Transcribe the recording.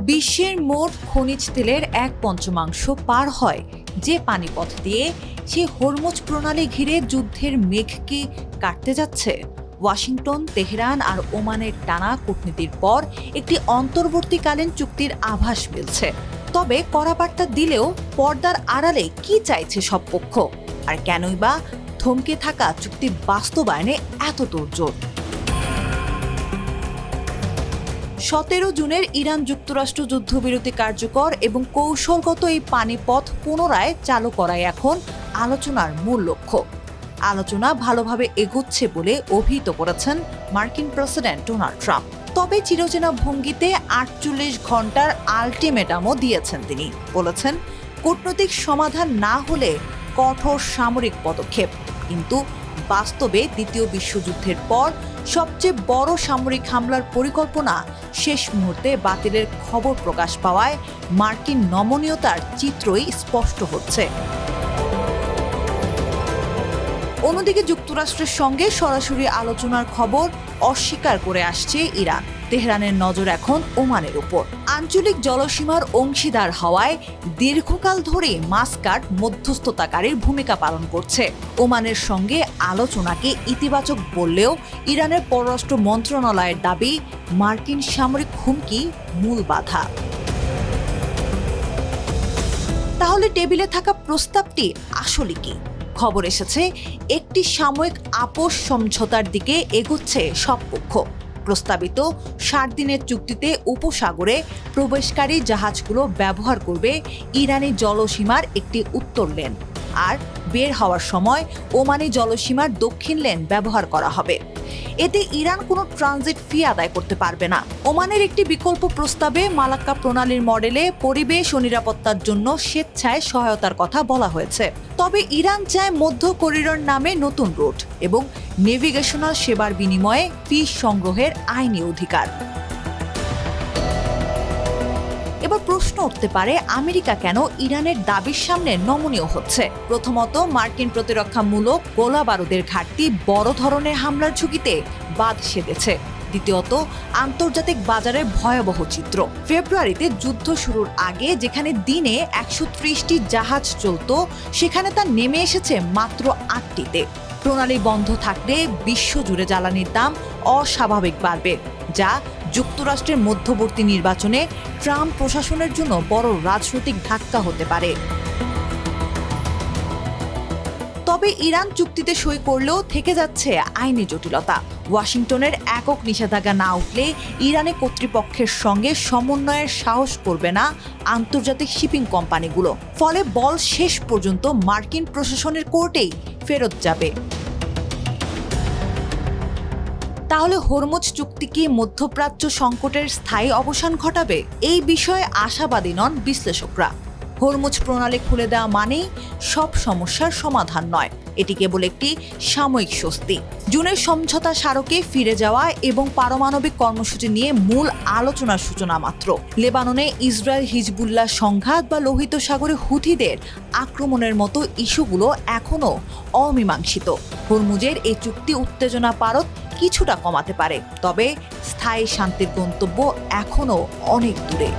বিশ্বের মোট খনিজ তেলের 1/5 পার হয় যে পানিপথ দিয়ে, সে হরমুজ প্রণালী ঘিরে যুদ্ধের মেঘ কি কাটতে যাচ্ছে? ওয়াশিংটন, তেহরান আর ওমানের টানা কূটনীতির পর একটি অন্তর্বর্তীকালীন চুক্তির আভাস মিলছে। তবে কড়া বার্তা দিলেও পর্দার আড়ালে কি চাইছে সব পক্ষ, আর কেনই বা থমকে থাকা চুক্তি বাস্তবায়নে এত তোড়জোড়? 17 জুনের ইরান যুক্তরাষ্ট্র যুদ্ধবিরতি কার্যকর এবং কৌশলগত এই পানিপথ পুনরায় চালু করাই এখন আলোচনার মূল লক্ষ্য। আলোচনা ভালোভাবে এগোচ্ছে বলে অভিহিত করেছেন মার্কিন প্রেসিডেন্ট ডোনাল্ড ট্রাম্প। তবে চিরচেনা ভঙ্গিতে 48 ঘন্টার আলটিমেটামও দিয়েছেন তিনি। বলেছেন, কূটনৈতিক সমাধান না হলে কঠোর সামরিক পদক্ষেপ। কিন্তু বাস্তবে দ্বিতীয় বিশ্বযুদ্ধের পর সবচেয়ে বড় সামরিক হামলার পরিকল্পনা শেষ মুহূর্তে বাতিলের খবর প্রকাশ পাওয়ায় মার্কিন নমনীয়তার চিত্রই স্পষ্ট হচ্ছে। অন্যদিকে যুক্তরাষ্ট্রের সঙ্গে সরাসরি আলোচনার খবর অস্বীকার করে আসছে ইরান। তেহরানের নজর এখন ওমানের উপর। আঞ্চলিক জলসীমার অংশীদার হওয়ায় দীর্ঘকাল ধরে মাস্কাট মধ্যস্থতাকারীর ভূমিকা পালন করছে। ওমানের সঙ্গে আলোচনাকে ইতিবাচক বললেও ইরানের পররাষ্ট্র মন্ত্রণালয়ের দাবি, মার্কিন সামরিক হুমকি মূল বাধা। তাহলে টেবিলে থাকা প্রস্তাবটি আসলে কি? খবর এসেছে, একটি সাময়িক আপোষ সমঝোতার দিকে এগোচ্ছে সব পক্ষ। প্রস্তাবিত 60 দিনের চুক্তিতে উপসাগরে প্রবেশকারী জাহাজগুলো ব্যবহার করবে ইরানি জলসীমার একটি উত্তর লেন, আর বের হওয়ার সময় ওমানি জলসীমার দক্ষিণ লেন ব্যবহার করা হবে। এতে ইরান কোনো ট্রানজিট ফি আদায় করতে পারবে না। ওমানের একটি বিকল্প প্রস্তাবে মালাক্কা প্রণালীর মডেলে পরিবেশ ও নিরাপত্তার জন্য স্বেচ্ছায় সহায়তার কথা বলা হয়েছে। তবে ইরান চায় মধ্য করিডর নামে নতুন রুট এবং নেভিগেশনাল সেবার বিনিময়ে ফি সংগ্রহের আইনি অধিকার। এবার প্রশ্ন উঠতে পারে, আমেরিকা কেন ইরানের দাবির সামনে নমনীয় হচ্ছে? প্রথমত, মার্কিন প্রতিরক্ষামূলক গোলা বারুদের ঘাটতি বড় ধরনের হামলার ঝুঁকিতে বাদ সেধেছে। দ্বিতীয়ত, আন্তর্জাতিক বাজারের ভয়াবহ চিত্র। ফেব্রুয়ারিতে যুদ্ধ শুরুর আগে যেখানে দিনে 130টি জাহাজ চলত, সেখানে তা নেমে এসেছে মাত্র 8টিতে। প্রণালী বন্ধ থাকলে বিশ্বজুড়ে জ্বালানির দাম অস্বাভাবিক বাড়বে, যা যুক্তরাষ্ট্রের মধ্যবর্তী নির্বাচনে ট্রাম্প প্রশাসনের জন্য বড় রাজনৈতিক ধাক্কা হতে পারে। তবে ইরান চুক্তিতে সই করলেও থেকে যাচ্ছে আইনি জটিলতা। ওয়াশিংটনের একক নিষেধাজ্ঞা না উঠলে ইরানি কর্তৃপক্ষের সঙ্গে সমন্বয়ের সাহস করবে না আন্তর্জাতিক শিপিং কোম্পানিগুলো। ফলে বল শেষ পর্যন্ত মার্কিন প্রশাসনের কোর্টেই ফেরত যাবে। তাহলে হরমুজ চুক্তি কি মধ্যপ্রাচ্য সংকটের স্থায়ী অবসান ঘটাবে? এই বিষয়ে আশাবাদী নন বিশ্লেষকরা। হরমুজ প্রণালী খুলে দেওয়া মানেই সব সমস্যার সমাধান নয়, এটি কেবল একটি সাময়িক স্বস্তি। জুনের সমঝোতা স্মারকে ফিরে যাওয়া এবং পারমাণবিক কর্মসূচি নিয়ে মূল আলোচনার সূচনা মাত্র। লেবাননে ইসরায়েল হিজবুল্লাহ সংঘাত বা লোহিত সাগরে হুথিদের আক্রমণের মতো ইস্যুগুলো এখনও অমীমাংসিত। হরমুজের এই চুক্তি উত্তেজনা পারদ কিছুটা কমাতে পারে, তবে স্থায়ী শান্তির গন্তব্য এখনও অনেক দূরে।